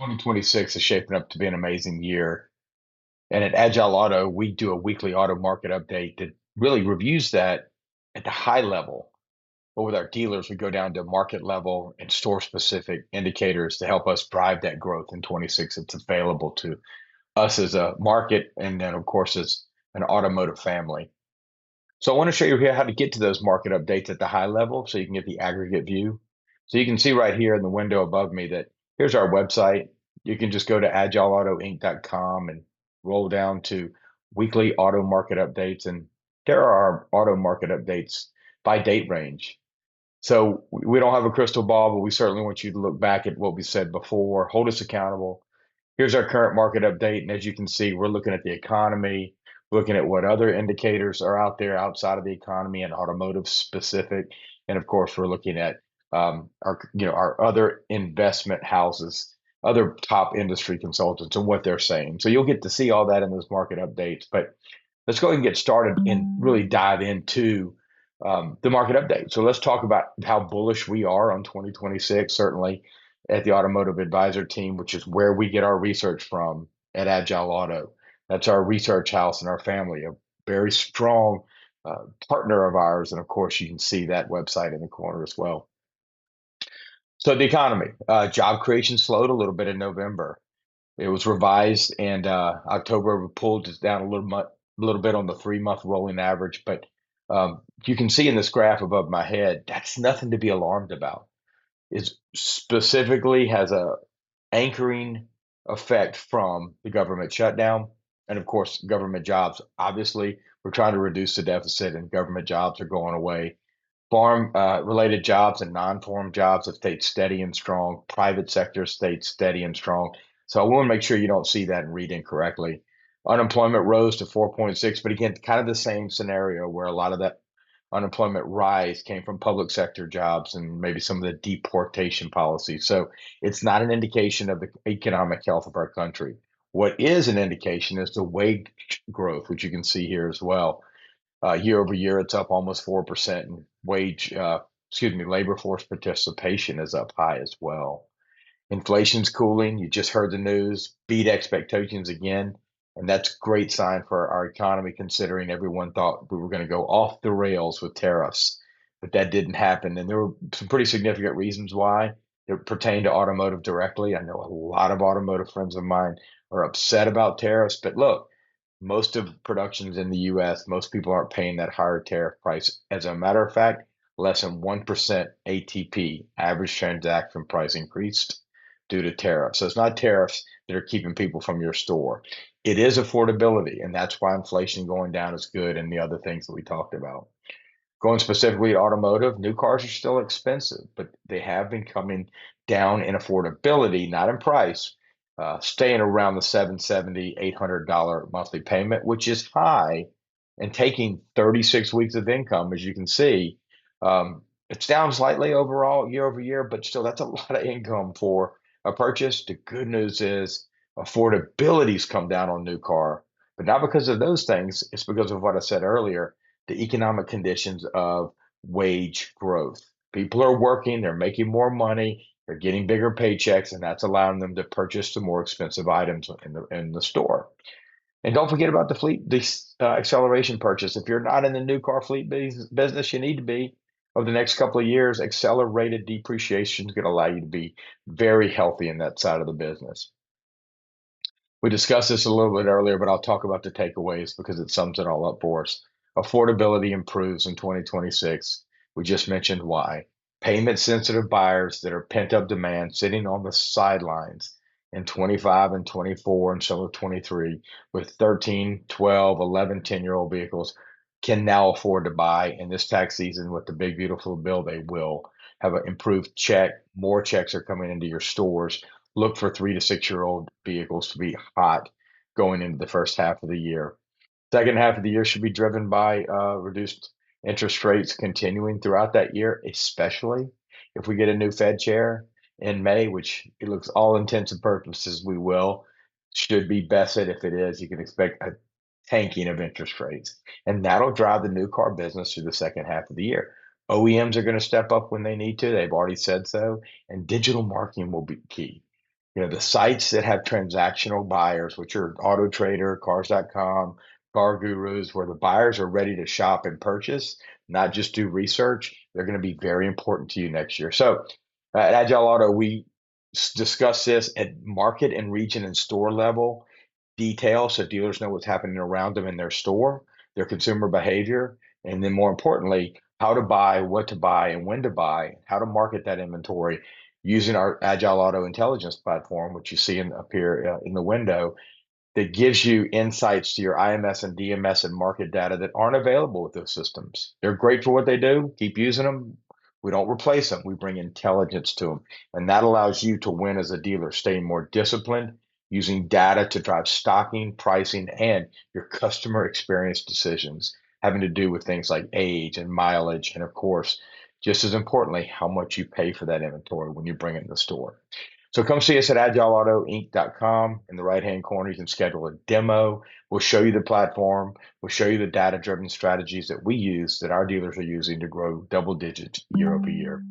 2026 is shaping up to be an amazing year. And at Agile Auto, we do a weekly auto market update that really reviews that at the high level. But with our dealers, we go down to market level and store specific indicators to help us drive that growth in 26. It's available to us as a market and then, of course, as an automotive family. So I want to show you here how to get to those market updates at the high level so you can get the aggregate view. So you can see right here in the window above me that here's our website. You can just go to agileautoinc.com and roll down to weekly auto market updates. And there are our auto market updates by date range. So we don't have a crystal ball, but we certainly want you to look back at what we said before, hold us accountable. Here's our current market update. And as you can see, we're looking at the economy, looking at what other indicators are out there outside of the economy and automotive specific. And of course, we're looking at our other investment houses, other top industry consultants and what they're saying. So you'll get to see all that in those market updates. But let's go ahead and get started and really dive into the market update. So let's talk about how bullish we are on 2026, certainly at the Automotive Advisor team, which is where we get our research from at Agile Auto. That's our research house and our family, a very strong partner of ours. And of course, you can see that website in the corner as well. So the economy, job creation slowed a little bit in November. It was revised, and October pulled it down a little bit on the 3 month rolling average. But you can see in this graph above my head, that's nothing to be alarmed about. It specifically has a anchoring effect from the government shutdown, and of course, government jobs. Obviously, we're trying to reduce the deficit, and government jobs are going away. Farm related jobs and non-farm jobs have stayed steady and strong. Private sector stayed steady and strong. So I want to make sure you don't see that and read incorrectly. Unemployment rose to 4.6, but again, kind of the same scenario where a lot of that unemployment rise came from public sector jobs and maybe some of the deportation policies. So it's not an indication of the economic health of our country. What is an indication is the wage growth, which you can see here as well. Year over year, it's up almost 4%, and labor force participation is up high as well. Inflation's cooling. You just heard the news, beat expectations again. And that's a great sign for our economy, considering everyone thought we were going to go off the rails with tariffs. But that didn't happen. And there were some pretty significant reasons why that pertain to automotive directly. I know a lot of automotive friends of mine are upset about tariffs. But look, most of production's in the US. Most people aren't paying that higher tariff price. As a matter of fact, less than 1% ATP, average transaction price, increased due to tariffs. So it's not tariffs that are keeping people from your store. It is affordability, and that's why inflation going down is good and the other things that we talked about. Going specifically to automotive, new cars are still expensive, but they have been coming down in affordability, not in price, staying around the $770, $800 monthly payment, which is high, and taking 36 weeks of income, as you can see. It's down slightly overall year over year, but still, that's a lot of income for a purchase. The good news is affordability's come down on new car, but not because of those things. It's because of what I said earlier, the economic conditions of wage growth. People are working, they're making more money, they're getting bigger paychecks, and that's allowing them to purchase the more expensive items in the store. And don't forget about the acceleration purchase. If you're not in the new car fleet business, you need to be. Over the next couple of years, accelerated depreciation is going to allow you to be very healthy in that side of the business. We discussed this a little bit earlier, but I'll talk about the takeaways because it sums it all up for us. Affordability improves in 2026. We just mentioned why. Payment sensitive buyers that are pent up demand sitting on the sidelines in 25 and 24 and some of 23 with 13, 12, 11, 10-year-old vehicles can now afford to buy. In this tax season with the big, beautiful bill, they will have an improved check. More checks are coming into your stores. Look for 3 to 6 year old vehicles to be hot going into the first half of the year. Second half of the year should be driven by reduced interest rates continuing throughout that year, especially if we get a new Fed chair in May, which it looks all intents and purposes we will. Should be Bassett. If it is, you can expect a tanking of interest rates. And that'll drive the new car business through the second half of the year. OEMs are going to step up when they need to. They've already said so. And digital marketing will be key. The sites that have transactional buyers, which are Auto Trader, Cars.com, Car Gurus, where the buyers are ready to shop and purchase, not just do research, they're going to be very important to you next year. So at Agile Auto, we discuss this at market and region and store level detail so dealers know what's happening around them in their store, their consumer behavior, and then more importantly, how to buy, what to buy, and when to buy, how to market that inventory using our Agile Auto Intelligence platform, which you see up here in the window, that gives you insights to your IMS and DMS and market data that aren't available with those systems. They're great for what they do. Keep using them. We don't replace them. We bring intelligence to them. And that allows you to win as a dealer, staying more disciplined, using data to drive stocking, pricing, and your customer experience decisions, having to do with things like age and mileage. And of course, just as importantly, how much you pay for that inventory when you bring it in the store. So come see us at agileautoinc.com. In the right-hand corner, you can schedule a demo. We'll show you the platform. We'll show you the data-driven strategies that we use, that our dealers are using to grow double digits year over year.